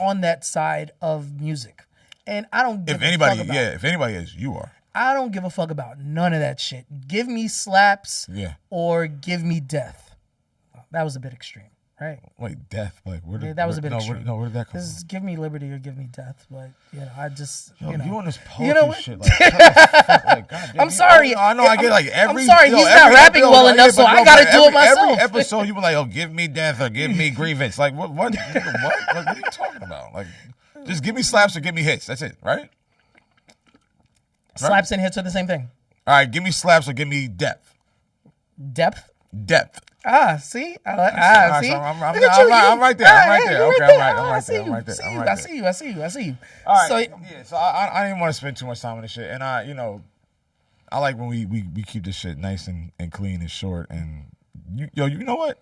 on that side of music, and I don't give a fuck about it. If anybody is, you are. I don't give a fuck about none of that shit. Give me slaps, or give me death. That was a bit extreme, right? Wait, death? Like that was a bit extreme. Where did that come from? Give me liberty or give me death, but I just you on this poetry shit. Like, God damn, I'm sorry. I know. I get like every. I'm sorry. He's not rapping well enough, so I gotta do it myself. Every episode, you were like, give me death or give me grievance. Like what? What? Like, what are you talking about? Like, just give me slaps or give me hits. That's it, right? Slaps and hits are the same thing. All right, give me slaps or give me depth. Depth. See? See? I'm right there. I'm right there. Okay, I'm right there. I see you. All right. So I didn't want to spend too much time on this shit. And I like when we keep this shit nice and clean and short. And you know what?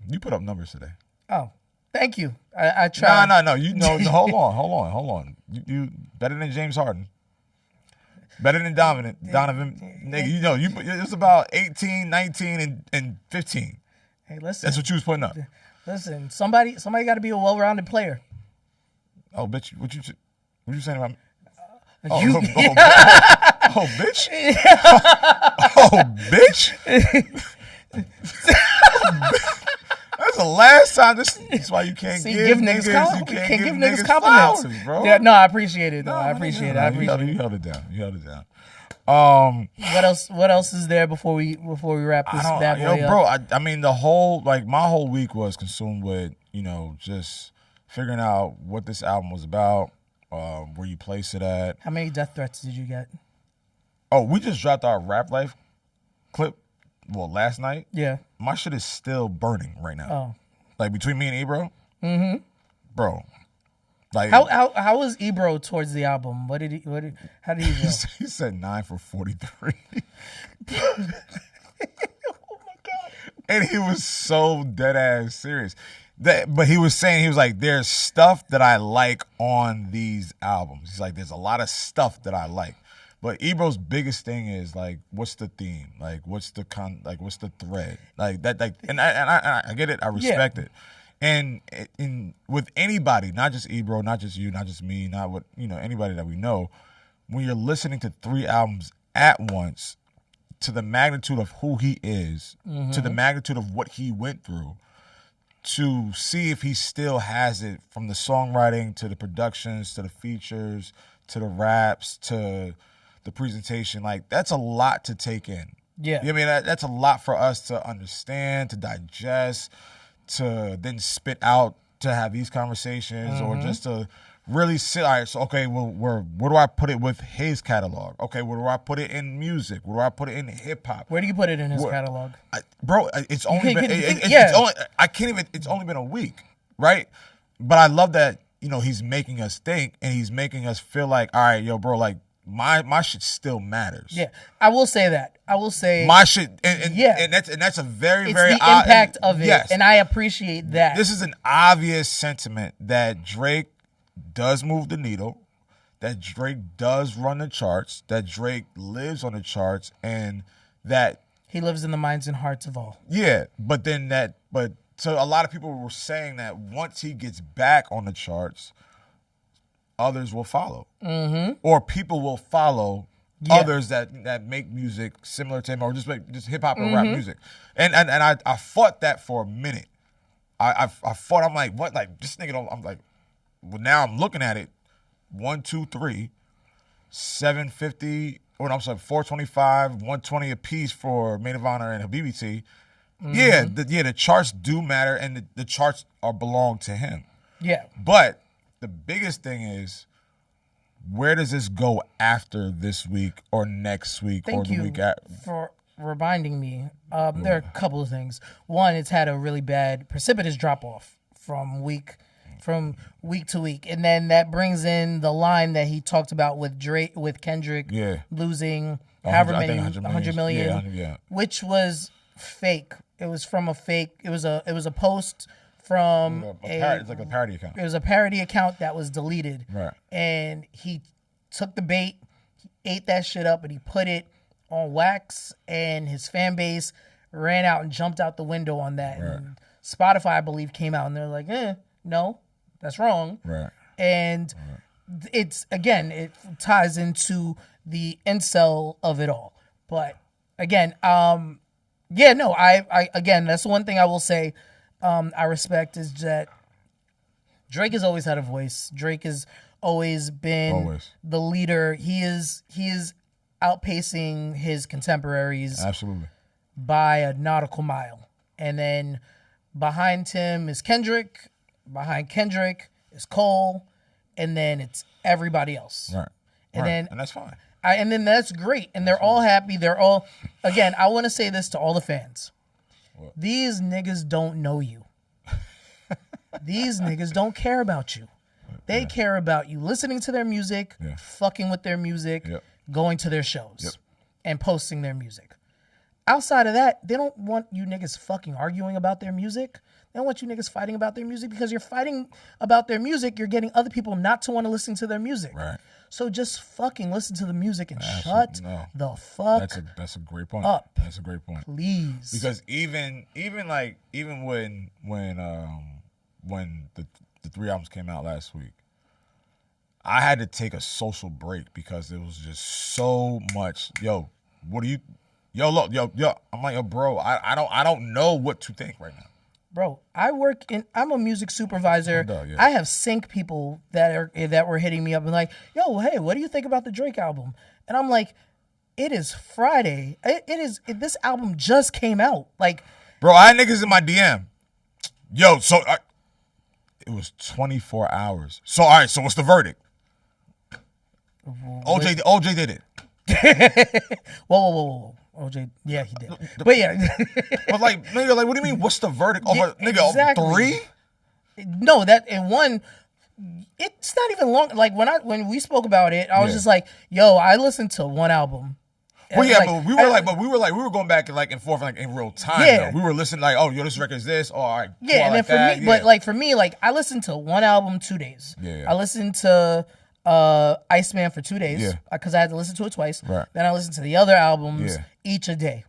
You put up numbers today. Oh, thank you. I tried. No. Hold on. You better than James Harden. Better than Donovan, nigga. It's about 18, 19, and 15. Hey, listen. That's what you was putting up. Listen, somebody got to be a well-rounded player. Oh, bitch! What you saying about me? Bitch! Oh, bitch! That's the last sometimes that's why you can't give niggas. You can't give niggas compliments, flowers, bro. Yeah, no, I appreciate it. I appreciate it. You held it down. What else is there before we wrap this bad boy up? Bro, I mean my whole week was consumed with, just figuring out what this album was about, where you place it at. How many death threats did you get? Oh, we just dropped our Rap Life clip, last night. Yeah. My shit is still burning right now. Oh. Like between me and Ebro. Mm-hmm. Bro. Like how was Ebro towards the album? How did he go? He said 9 for 43. Oh my God. And he was so dead ass serious. But he was saying, he was like, there's stuff that I like on these albums. He's like, there's a lot of stuff that I like. But Ebro's biggest thing is like, what's the theme? Like, what's the what's the thread? Like that, and I get it, I respect it. And with anybody, not just Ebro, not just you, not just me, not what anybody that we know, when you're listening to 3 albums at once, to the magnitude of who he is, to the magnitude of what he went through, to see if he still has it, from the songwriting to the productions to the features to the raps to the presentation, like that's a lot to take in. Yeah, I mean that's a lot for us to understand, to digest, to then spit out, to have these conversations, or just to really sit. All right, so okay, well, where do I put it with his catalog? Okay, where do I put it in music? Where do I put it in hip hop? Where do you put it in his catalog? Bro, it's only been it's only been a week, right? But I love that he's making us think, and he's making us feel like, all right, yo, bro, like my shit still matters. Yeah, I will say that. I will say my shit, and that's a very it's very the impact of it, yes. and I appreciate that. This is an obvious sentiment that Drake does move the needle, that Drake does run the charts, that Drake lives on the charts, and that he lives in the minds and hearts of all. Yeah, but so a lot of people were saying that once he gets back on the charts, others will follow, or people will follow others that make music similar to him, or just hip hop or rap music, and I fought that for a minute. I fought. I'm like, what? Like this nigga don't. I'm like, well, now I'm looking at it. 1, 2, 3, 750. Or I'm sorry, 425, 120 a piece for Maid of Honor and Habibi. Yeah, the charts do matter, and the charts belong to him. Yeah, but the biggest thing is, where does this go after this week or next week or the week after? For reminding me. There are a couple of things. One, it's had a really bad, precipitous drop off from week to week, and then that brings in the line that he talked about with Kendrick losing however many 100 million, which was fake. It was from a fake. It was a post from it's like a parody account. It was a parody account that was deleted. Right. And he took the bait, he ate that shit up, and he put it on wax, and his fan base ran out and jumped out the window on that. Right. And Spotify, I believe, came out and they're like, no, that's wrong. Right. And it's, again, it ties into the incel of it all. But again, I again, that's the one thing I will say I respect, is that Drake has always had a voice. Drake has always been the leader. He is outpacing his contemporaries absolutely by a nautical mile. And then behind him is Kendrick. Behind Kendrick is Cole, and then it's everybody else. Right. And that's fine. And then that's great. And they're all happy. They're all, again, I want to say this to all the fans. What? These niggas don't know you. These niggas don't care about you. They care about you listening to their music, fucking with their music, going to their shows, and posting their music. Outside of that, they don't want you niggas fucking arguing about their music. They don't want you niggas fighting about their music, because you're fighting about their music. You're getting other people not to want to listen to their music. Right. So just fucking listen to the music and shut the fuck That's a great point. up. That's a great point. Please. Because even when the 3 albums came out last week, I had to take a social break because it was just so much. Look, I'm like, bro, I don't know what to think right now. Bro, I'm a music supervisor. No, yeah. I have sync people that were hitting me up and like, yo, hey, what do you think about the Drake album? And I'm like, it is Friday. This album just came out. Like, bro, I had niggas in my DM. Yo, so it was 24 hours. So all right, so what's the verdict? OJ did it. Whoa. OJ, yeah, he did. But yeah. But like, nigga, like, what do you mean? What's the verdict? Over, nigga, exactly. 3? No, that in one. It's not even long. Like when we spoke about it, I was just like, "Yo, I listened to one album." Well, yeah, like, but we were going back and forth like in real time. Yeah, though. We were listening like, "Oh, yo, this record is this." Oh, all right. Yeah, and like then that. for me, but like for me, like I listened to one album 2 days. Yeah. I listened to Iceman for 2 days because I had to listen to it twice. Right. Then I listened to the other albums each a day,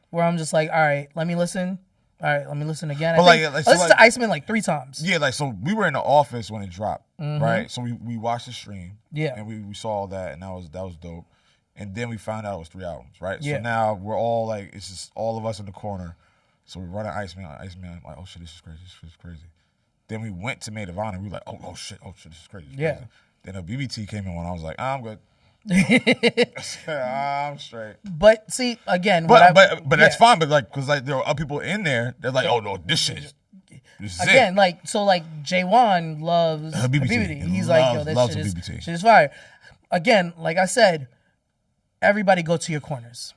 where I'm just like, all right, let me listen. All right, let me listen again. I listened to Iceman like 3 times. Yeah, like so we were in the office when it dropped, right? So we watched the stream, and we saw all that, and that was dope. And then we found out it was 3 albums, right? So now we're all like, it's just all of us in the corner. So we're running Iceman, like, oh shit, this is crazy. Then we went to Maid of Honor. We were like, oh shit, this is crazy. Yeah. Then a BBT came in when I was like, I'm good. I'm straight. But see, again, but that's fine. But like, cause like there are other people in there. They're like, oh no, this shit is. Again, like J1 loves BBT. He's like, yo, this shit is fire. Again, like I said, everybody go to your corners.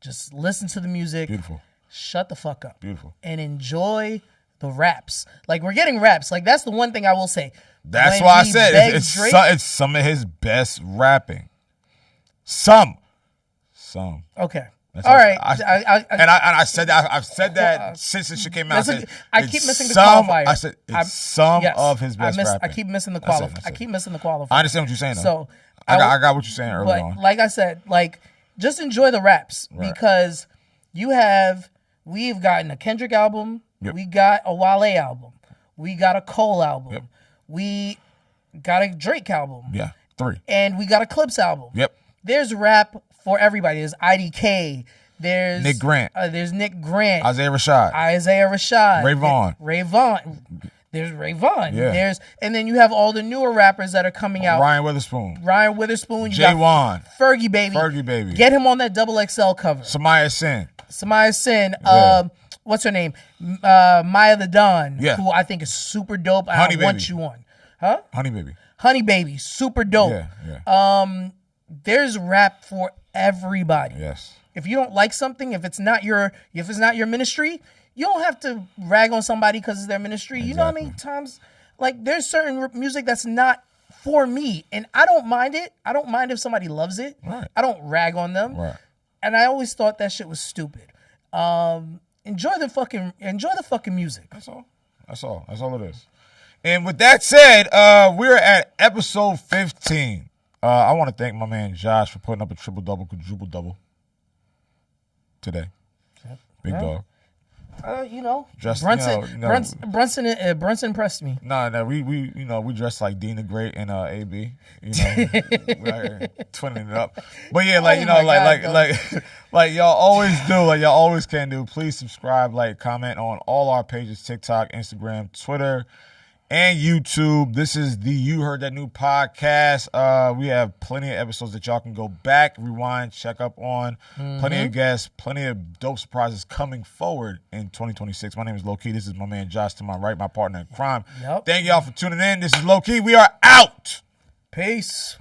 Just listen to the music. Beautiful. Shut the fuck up. Beautiful. And enjoy the raps. Like we're getting raps. Like that's the one thing I will say. That's why I said it's some of his best rapping. Some. Okay. That's all right. I said that. I've said that since this shit came out. I keep missing the qualifier. I said some of his best rapping. I keep missing the qualifier. I keep missing the qualifier. I understand what you're saying, though. So I got what you're saying earlier on. Like I said, like just enjoy the raps because we've gotten a Kendrick album, we got a Wale album, we got a Cole album, we got a Drake album. Yeah, 3. And we got a Clips album. Yep. There's rap for everybody. There's IDK. There's Nick Grant. There's Nick Grant. Isaiah Rashad. Ray Vaughn. There's Ray Vaughn. Yeah. And then you have all the newer rappers that are coming out. Ryan Witherspoon. J1. Fergie Baby. Get him on that XXL cover. Samaya Sin. What's her name? Maya the Don. Yeah. Who I think is super dope. Honey I want you on. Huh? Honey Baby. Super dope. Yeah. There's rap for everybody. Yes. If you don't like something, if it's not your ministry, you don't have to rag on somebody because it's their ministry. Exactly. You know how many times, like, there's certain music that's not for me, and I don't mind it. I don't mind if somebody loves it. Right. I don't rag on them. Right. And I always thought that shit was stupid. Enjoy the fucking music. That's all it is. And with that said, we're at episode 15. I want to thank my man Josh for putting up a triple-double, quadruple-double today. Big dog. Brunson impressed me. No, we dressed like Dina Great and AB. We're twinning it up. But yeah, like y'all always do, like y'all always can do. Please subscribe, like, comment on all our pages: TikTok, Instagram, Twitter, and YouTube. This is the You Heard That New podcast. We have plenty of episodes that y'all can go back, rewind, check up on. Plenty of guests, plenty of dope surprises coming forward in 2026. My name is LowKey. This is my man Josh to my right, my partner in crime. Yep. Thank y'all for tuning in. This is LowKey. We are out. Peace.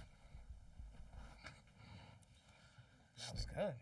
That was good.